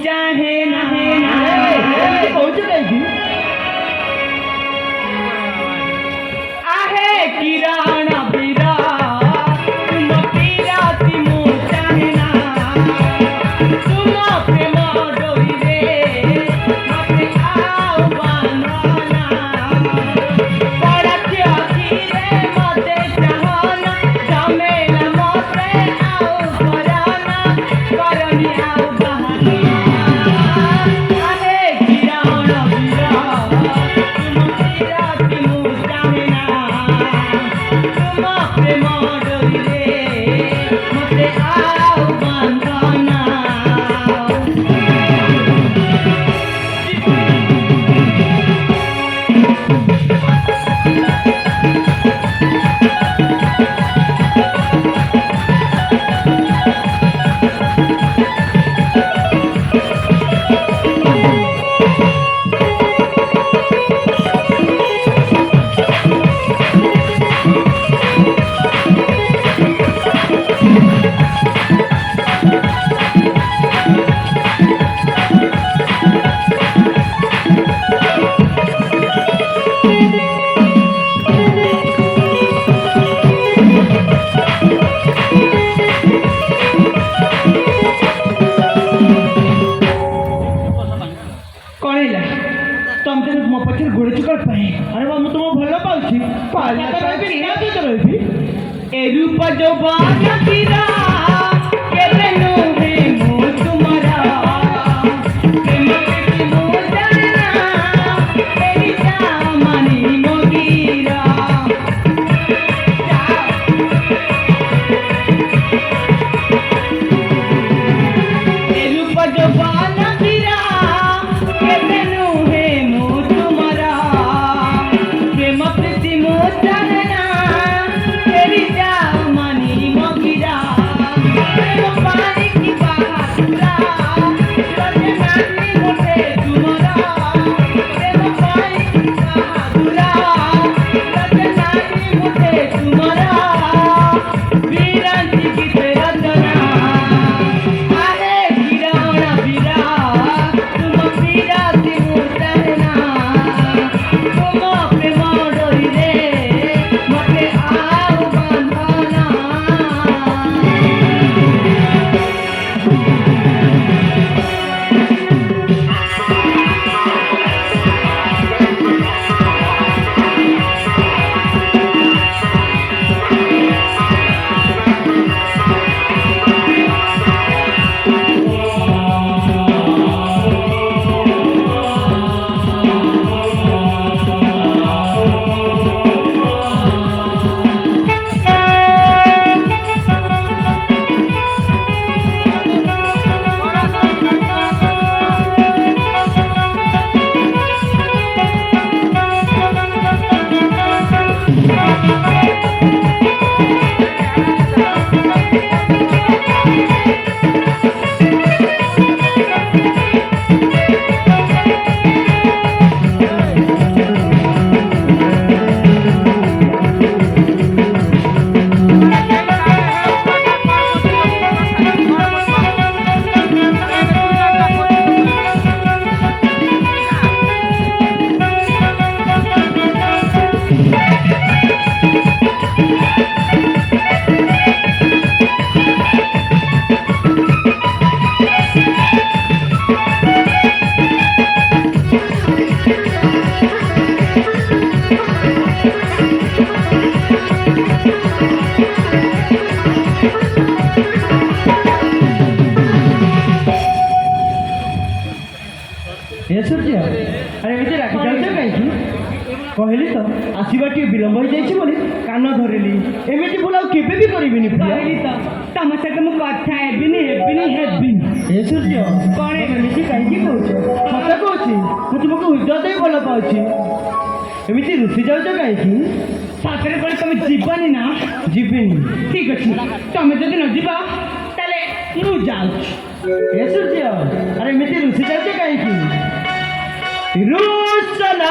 चाहे ना कौन कहीं आहे किरण बीरा तुम पीराती मो चाहे ना तुम प्रेम डोरी रे मते आओ बांधना पड़ते अखी रे मते चाहना झमेला मते आओ कराना करनी आओ बहाना आहे किरण बीरा तुम पीराती मो चाहे ना तुम प्रेम डोरी रे मते आओ बांधना कौन तुम तो मो पछे गोड़े चुकर पाए अरे बाबू तुम भल पाउछि पाला तो तो रही ना तो रही ए रूप जो बाना तीरा के बेनु है मो तुम्हारा प्रेम की मो जाना तेरी जामनी मोगीरा ए रूप जो बाना तीरा के बेनु है मो तुम्हारा प्रेम प्रीति मो जाना तेरी जामनी मोगीरा प्रेम पानी की बहादुरा रजनानी मोटे तुम्हारा प्रेम पानी की बहादुरा रजनानी मोटे तुम्हारा वीरांती की रचना आहे किरण बीरा तुम पीराती मो चाहना तुम प्रेम डोरी रे मते आओ बांधना ये सूर्य अरे एमती राखी जाऊच कहीं कहली तो आसवा टे विलम्ब हो जाए कान धरली एमती भूल आगे भी करी कहली तो तुम सहित मु कथा हेबिनी ये सूर्य कौन एमती कहीं कह मत कौच मुझे तुमको हृदय भल पाऊँ एमती रुषि जाऊच कहीं सतरे कौन तुम जीवनी ना जीविनी ठीक अच्छे तुम जब न जीव ताले मु जाऊँ ये सूर्य अरे एमती रुषि जाऊच कहीं रुसना